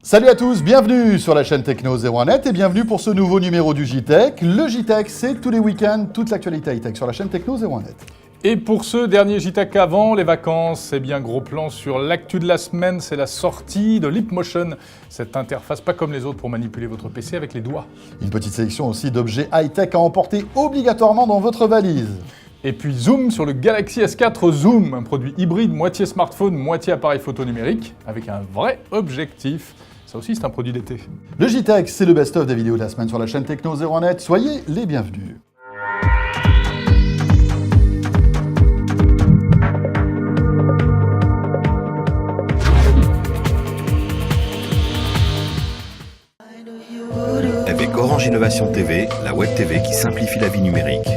Salut à tous, bienvenue sur la chaîne Techno 01net et bienvenue pour ce nouveau numéro du JTech. Le JTech, c'est tous les week-ends, toute l'actualité high-tech sur la chaîne Techno 01net. Et pour ce dernier JTech avant les vacances, c'est bien gros plan sur l'actu de la semaine, c'est la sortie de Leapmotion, cette interface pas comme les autres pour manipuler votre PC avec les doigts. Une petite sélection aussi d'objets high-tech à emporter obligatoirement dans votre valise. Et puis zoom sur le Galaxy S4 Zoom, un produit hybride moitié smartphone, moitié appareil photo numérique, avec un vrai objectif. Ça aussi, c'est un produit d'été. Le JTech, c'est le best-of des vidéos de la semaine sur la chaîne Techno 01net. Soyez les bienvenus. Avec Orange Innovation TV, la Web TV qui simplifie la vie numérique.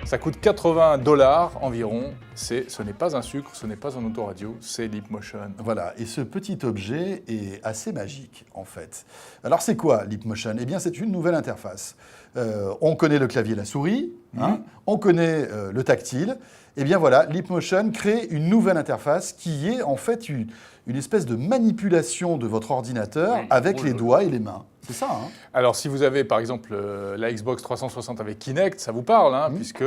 Ça coûte 80 $ environ. Ce n'est pas un sucre, ce n'est pas un autoradio, c'est Leapmotion. Voilà, et ce petit objet est assez magique en fait. Alors c'est quoi Leapmotion? Eh bien c'est une nouvelle interface. On connaît le clavier et la souris, on connaît le tactile. Eh bien voilà, Leapmotion crée une nouvelle interface qui est en fait une espèce de manipulation de votre ordinateur avec les doigts et les mains. C'est ça, hein? Alors, si vous avez, par exemple, la Xbox 360 avec Kinect, ça vous parle, puisque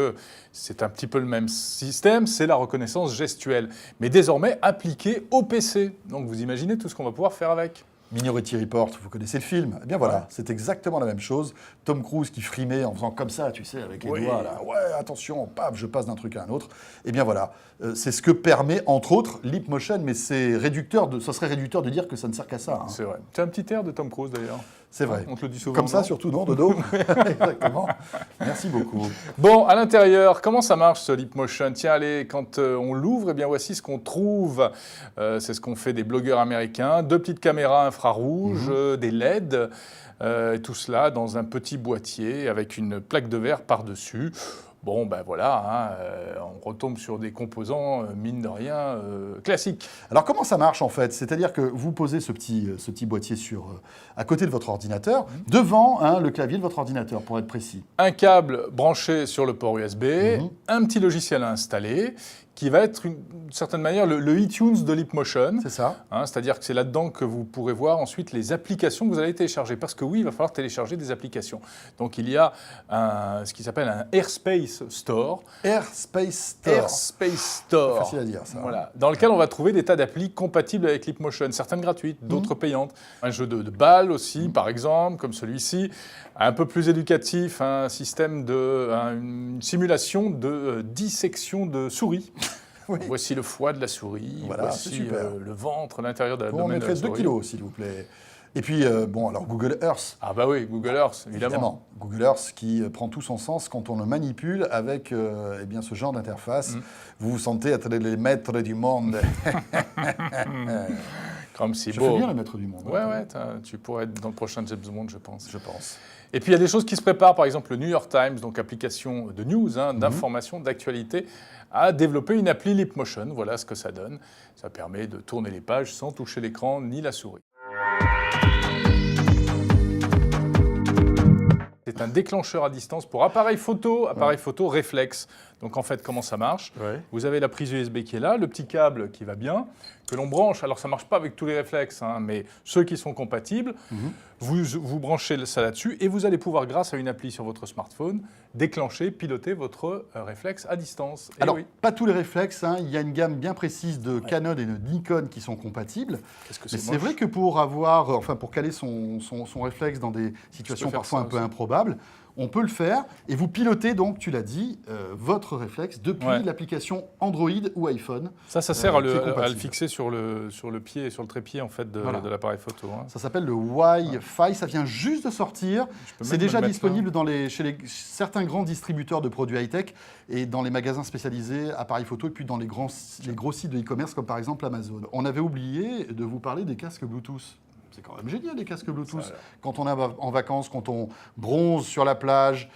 c'est un petit peu le même système, c'est la reconnaissance gestuelle, mais désormais appliquée au PC. Donc, vous imaginez tout ce qu'on va pouvoir faire avec. Minority Report, vous connaissez le film? Eh bien voilà, c'est exactement la même chose. Tom Cruise qui frimait en faisant comme ça, tu sais, avec les doigts, là. Ouais, attention, paf, je passe d'un truc à un autre. Eh bien voilà, c'est ce que permet, entre autres, Leapmotion, mais c'est réducteur ça serait réducteur de dire que ça ne sert qu'à ça. C'est vrai. Tu as un petit air de Tom Cruise, d'ailleurs. C'est vrai. On te le dit souvent. Comme ça, surtout, non, de dos. Exactement. Merci beaucoup. Bon, à l'intérieur, comment ça marche ce Leapmotion? Tiens, allez, quand on l'ouvre, eh bien voici ce qu'on trouve. C'est ce qu'ont fait des blogueurs américains. 2 petites caméras infrarouges, des LED, tout cela dans un petit boîtier avec une plaque de verre par-dessus. Bon, ben voilà, on retombe sur des composants, mine de rien, classiques. Alors, comment ça marche, en fait? C'est-à-dire que vous posez ce petit boîtier à côté de votre ordinateur, devant le clavier de votre ordinateur, pour être précis. Un câble branché sur le port USB, un petit logiciel à installer, qui va être, d'une certaine manière, le iTunes de Leapmotion. C'est ça. C'est-à-dire que c'est là-dedans que vous pourrez voir ensuite les applications que vous allez télécharger. Parce que oui, il va falloir télécharger des applications. Donc il y a ce qui s'appelle un Airspace Store. Airspace Store. Airspace Store. Facile à dire, ça. Voilà. Dans lequel on va trouver des tas d'applis compatibles avec Leapmotion. Certaines gratuites, d'autres payantes. Un jeu de balles aussi, par exemple, comme celui-ci. Un peu plus éducatif, un système une simulation de dissection de souris. Oui. Voici le foie de la souris, voilà, voici le ventre, l'intérieur de l'abdomen de la souris. On mettrait 2 kilos, s'il vous plaît. Et puis, alors Google Earth. Ah bah oui, Google Earth, évidemment. Google Earth qui prend tout son sens quand on le manipule avec ce genre d'interface. Vous vous sentez être les maîtres du monde. Comme c'est je beau. fais bien le maître du monde. Ouais, tu pourrais être dans le prochain James Bond, je pense. Je pense. Et puis il y a des choses qui se préparent, par exemple le New York Times, donc application de news, d'information, d'actualité, a développé une appli Leapmotion. Voilà ce que ça donne. Ça permet de tourner les pages sans toucher l'écran ni la souris. C'est un déclencheur à distance pour appareil photo réflexe. Donc en fait, comment ça marche? Vous avez la prise USB qui est là, le petit câble qui va bien, que l'on branche. Alors ça ne marche pas avec tous les réflexes, mais ceux qui sont compatibles, vous branchez ça là-dessus et vous allez pouvoir, grâce à une appli sur votre smartphone, déclencher, piloter votre réflexe à distance. Et alors, pas tous les réflexes, il y a une gamme bien précise de Canon et de Nikon qui sont compatibles. C'est vrai que pour caler son réflexe dans des situations parfois un peu improbables, on peut le faire et vous pilotez donc, tu l'as dit, votre réflexe depuis l'application Android ou iPhone. Ça sert à le fixer sur le pied, sur le trépied en fait de l'appareil photo. Ça s'appelle le Wi-Fi, ça vient juste de sortir. C'est déjà disponible chez certains grands distributeurs de produits high-tech et dans les magasins spécialisés appareils photo et puis dans les gros sites de e-commerce comme par exemple Amazon. On avait oublié de vous parler des casques Bluetooth. C'est quand même génial les casques Bluetooth. Ça, Quand on est en vacances, quand on bronze sur la plage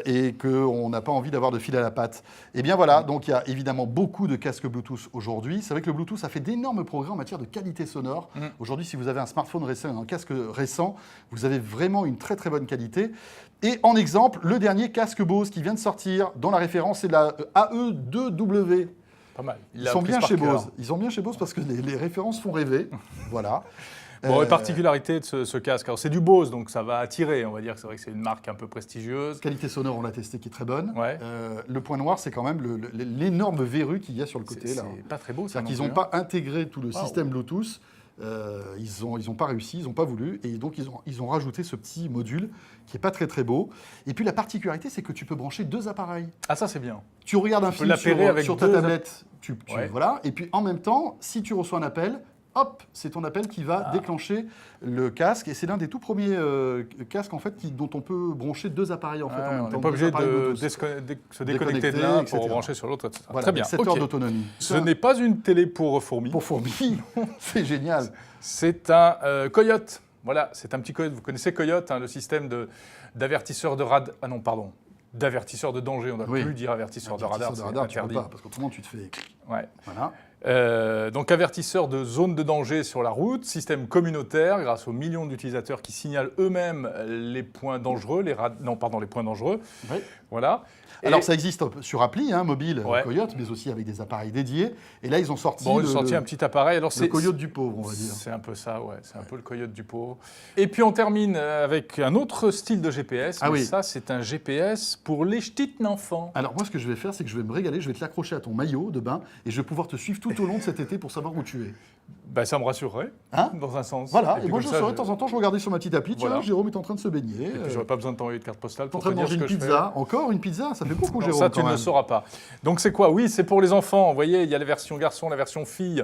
et qu'on n'a pas envie d'avoir de fil à la patte. Eh bien voilà, donc il y a évidemment beaucoup de casques Bluetooth aujourd'hui. C'est vrai que le Bluetooth a fait d'énormes progrès en matière de qualité sonore. Aujourd'hui, si vous avez un smartphone récent, un casque récent, vous avez vraiment une très très bonne qualité. Et en exemple, le dernier casque Bose qui vient de sortir, dont la référence est la AE2W. Pas mal. Ils sont bien chez Bose. Ils sont bien chez Bose parce que les références font rêver. Voilà. Bon, et particularité de ce casque, alors c'est du Bose, donc ça va attirer, on va dire que c'est vrai que c'est une marque un peu prestigieuse. Qualité sonore, on l'a testé, qui est très bonne. Ouais. Le point noir, c'est quand même l'énorme verrue qu'il y a sur le côté. C'est là. pas très beau, ça. C'est-à-dire qu'ils n'ont pas intégré tout le système Bluetooth. Ils n'ont pas réussi, ils n'ont pas voulu, et donc ils ont rajouté ce petit module qui n'est pas très très beau. Et puis la particularité, c'est que tu peux brancher 2 appareils. Ah, ça c'est bien. Tu regardes un film sur ta tablette, voilà, et puis en même temps, si tu reçois un appel, hop, c'est ton appel qui va déclencher le casque. Et c'est l'un des tout premiers casques en fait, dont on peut brancher 2 appareils en fait, en même temps. On n'est pas obligé de se déconnecter de l'un pour brancher sur l'autre, etc. Voilà, très bien. 7 heures d'autonomie. Ce n'est pas une télé pour fourmis. Pour fourmis, c'est génial. C'est un Coyote. Voilà, c'est un petit Coyote. Vous connaissez Coyote, hein, le système d'avertisseur de radar. Ah non, pardon. D'avertisseur de danger. On ne doit plus dire avertisseur de radar. Avertisseur de radar, tu peux pas, parce qu'autrement tu te fais... Ouais. Voilà. Donc avertisseur de zone de danger sur la route, système communautaire grâce aux millions d'utilisateurs qui signalent eux-mêmes les points dangereux, les points dangereux. Oui. Voilà. Alors ça existe sur appli, mobile, Coyote, mais aussi avec des appareils dédiés. Et là ils ont sorti, un petit appareil. Alors, le Coyote du pauvre, on va dire. C'est un peu ça, ouais. C'est un peu le Coyote du pauvre. Et puis on termine avec un autre style de GPS. Ah, ça, c'est un GPS pour les petits enfants. Alors moi, ce que je vais faire, c'est que je vais me régaler. Je vais te l'accrocher à ton maillot de bain et je vais pouvoir te suivre tout au long de cet été pour savoir où tu es. Ça me rassurerait, dans un sens. Voilà, et moi je saurais de temps en temps, je regardais sur ma petite appli, tiens, Jérôme est en train de se baigner. Et puis j'aurais pas besoin de t'envoyer de carte postale pour te dire ce que je fais. Encore une pizza, ça fait beaucoup, Jérôme. Ça, tu ne le sauras pas. Donc c'est quoi? Oui, c'est pour les enfants. Vous voyez, il y a la version garçon, la version fille.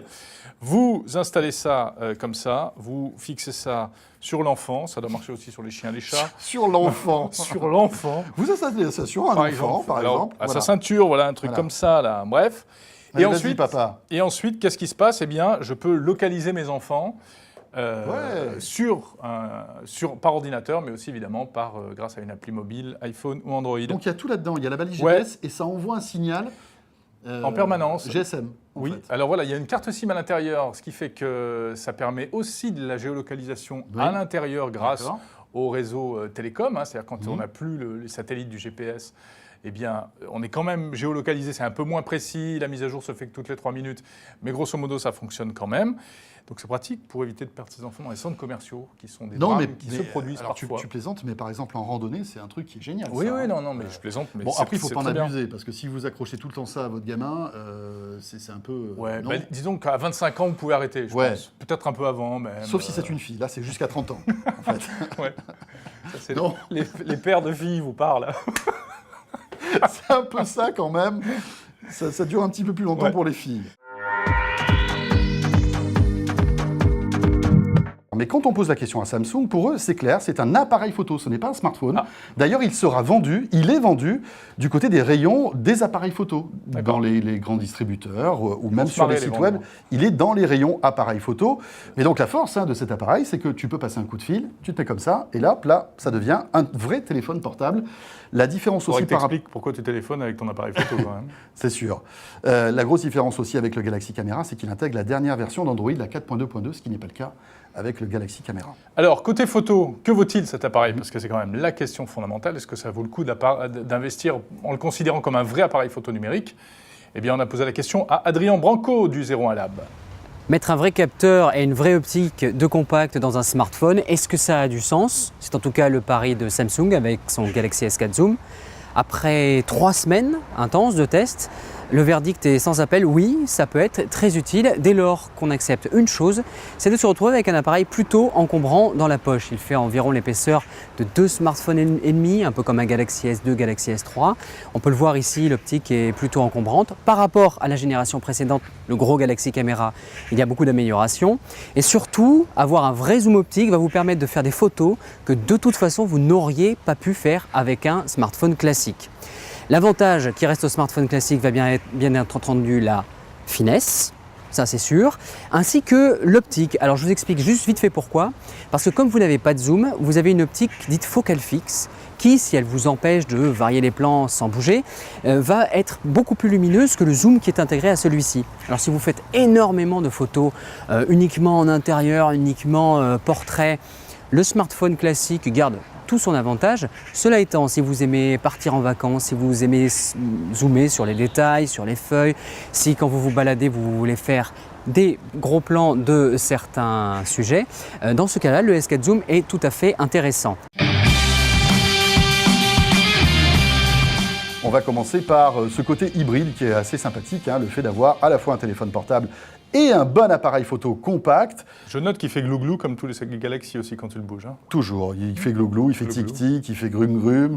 Vous installez ça comme ça, vous fixez ça sur l'enfant. Ça doit marcher aussi sur les chiens et les chats. Sur l'enfant. Sur l'enfant. Vous installez ça sur un enfant, par exemple. À sa ceinture, voilà, un truc comme ça, là. Bref. Et ensuite, papa. Et ensuite, qu'est-ce qui se passe? Eh bien, je peux localiser mes enfants par ordinateur, mais aussi évidemment grâce à une appli mobile, iPhone ou Android. Donc il y a tout là-dedans. Il y a la balise GPS et ça envoie un signal en permanence. GSM. Oui. Alors voilà, il y a une carte SIM à l'intérieur, ce qui fait que ça permet aussi de la géolocalisation à l'intérieur grâce au réseau télécom. C'est-à-dire quand on n'a plus les satellites du GPS. Eh bien, on est quand même géolocalisé, c'est un peu moins précis, la mise à jour se fait que toutes les 3 minutes, mais grosso modo, ça fonctionne quand même. Donc c'est pratique pour éviter de perdre ses enfants dans les centres commerciaux, qui sont des drames qui se produisent parfois. Tu plaisantes, mais par exemple en randonnée, c'est un truc qui est génial. Oui, non, mais je plaisante. Mais bon, après, il ne faut pas en abuser, parce que si vous accrochez tout le temps ça à votre gamin, c'est un peu... disons qu'à 25 ans, vous pouvez arrêter, je pense. Peut-être un peu avant, même. Sauf si c'est une fille, là c'est jusqu'à 30 ans, en fait. Ça, les pères de filles vous parlent. C'est un peu ça quand même. Ça dure un petit peu plus longtemps pour les filles. Mais quand on pose la question à Samsung, pour eux, c'est clair, c'est un appareil photo, ce n'est pas un smartphone. D'ailleurs, il est vendu du côté des rayons des appareils photo. Dans les grands distributeurs ou même sur les sites web, il est dans les rayons appareils photo. Et donc la force de cet appareil, c'est que tu peux passer un coup de fil, tu te mets comme ça, et là, ça devient un vrai téléphone portable. La différence aussi par rapport... pourquoi tu téléphones avec ton appareil photo quand même. C'est sûr. La grosse différence aussi avec le Galaxy Camera, c'est qu'il intègre la dernière version d'Android, la 4.2.2, ce qui n'est pas le cas avec le Galaxy Camera. Alors, côté photo, que vaut-il cet appareil? Parce que c'est quand même la question fondamentale. Est-ce que ça vaut le coup d'investir en le considérant comme un vrai appareil photo numérique? Eh bien, on a posé la question à Adrien Branco du 01 Lab. Mettre un vrai capteur et une vraie optique de compact dans un smartphone, est-ce que ça a du sens? C'est en tout cas le pari de Samsung avec son Galaxy S4 Zoom. Après 3 semaines intenses de tests, le verdict est sans appel, oui, ça peut être très utile dès lors qu'on accepte une chose, c'est de se retrouver avec un appareil plutôt encombrant dans la poche. Il fait environ l'épaisseur de 2 smartphones et demi, un peu comme un Galaxy S2, Galaxy S3. On peut le voir ici, l'optique est plutôt encombrante. Par rapport à la génération précédente, le gros Galaxy Camera, il y a beaucoup d'améliorations. Et surtout, avoir un vrai zoom optique va vous permettre de faire des photos que de toute façon, vous n'auriez pas pu faire avec un smartphone classique. L'avantage qui reste au smartphone classique va bien être entendu la finesse, ça c'est sûr, ainsi que l'optique. Alors je vous explique juste vite fait pourquoi. Parce que comme vous n'avez pas de zoom, vous avez une optique dite focale fixe qui, si elle vous empêche de varier les plans sans bouger, va être beaucoup plus lumineuse que le zoom qui est intégré à celui-ci. Alors si vous faites énormément de photos uniquement en intérieur, uniquement portrait, le smartphone classique garde tout son avantage. Cela étant, si vous aimez partir en vacances, si vous aimez zoomer sur les détails, sur les feuilles, si quand vous vous baladez, vous voulez faire des gros plans de certains sujets, dans ce cas-là, le S4 Zoom est tout à fait intéressant. On va commencer par ce côté hybride qui est assez sympathique, le fait d'avoir à la fois un téléphone portable et un bon appareil photo compact. Je note qu'il fait glou-glou comme tous les Galaxy aussi quand tu le bouges. Toujours, il fait glou-glou, il fait tic-tic, il fait grum-grum,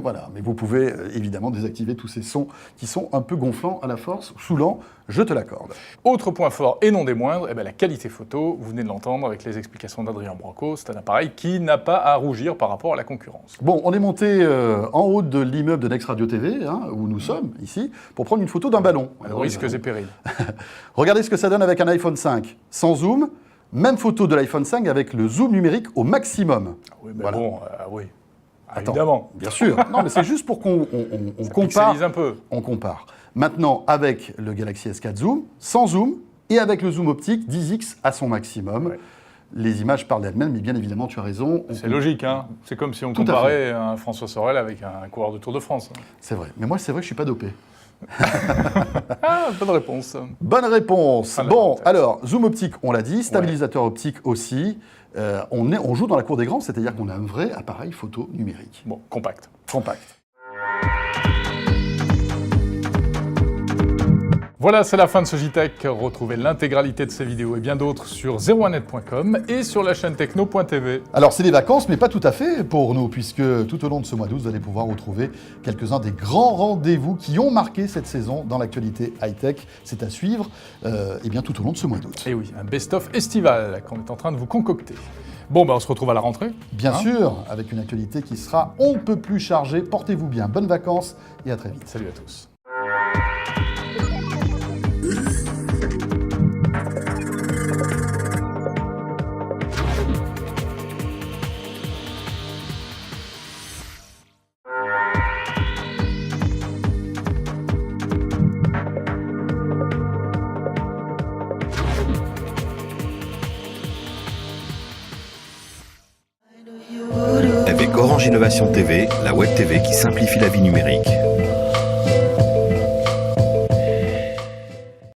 voilà. Mais vous pouvez évidemment désactiver tous ces sons qui sont un peu gonflants à la force, saoulants, je te l'accorde. Autre point fort et non des moindres, la qualité photo, vous venez de l'entendre avec les explications d'Adrien Branco, c'est un appareil qui n'a pas à rougir par rapport à la concurrence. Bon, on est monté en haut de l'immeuble de Next Radio TV, où nous sommes ici, pour prendre une photo d'un ballon. Risques et périls. Regardez ce que ça donne avec un iPhone 5 sans zoom. Même photo de l'iPhone 5 avec le zoom numérique au maximum. Oui, mais voilà. bon, oui. Attends, évidemment. Bien sûr. Non, mais c'est juste pour qu'on compare. Un peu. On compare. Maintenant, avec le Galaxy S4 Zoom, sans zoom, et avec le zoom optique 10x à son maximum. Ouais. Les images parlent d'elles-mêmes, mais bien évidemment, tu as raison. C'est logique, hein. C'est comme si on Tout comparait un François Sorel avec un coureur de Tour de France. C'est vrai. Mais moi, c'est vrai que je ne suis pas dopé. Ah, bonne réponse. Bonne réponse. Ah, bon, alors, zoom optique, on l'a dit, stabilisateur optique aussi. On joue dans la cour des grands, c'est-à-dire qu'on a un vrai appareil photo numérique. Bon, compact. Compact. Voilà, c'est la fin de ce JTech. Retrouvez l'intégralité de ces vidéos et bien d'autres sur 01net.com et sur la chaîne techno.tv. Alors, c'est les vacances, mais pas tout à fait pour nous, puisque tout au long de ce mois d'août, vous allez pouvoir retrouver quelques-uns des grands rendez-vous qui ont marqué cette saison dans l'actualité high-tech. C'est à suivre et bien tout au long de ce mois d'août. Et oui, un best-of estival qu'on est en train de vous concocter. Bon, on se retrouve à la rentrée. Bien sûr, avec une actualité qui sera on ne peut plus chargée. Portez-vous bien, bonnes vacances et à très vite. Salut à tous. Avec Orange Innovation TV, la web TV qui simplifie la vie numérique.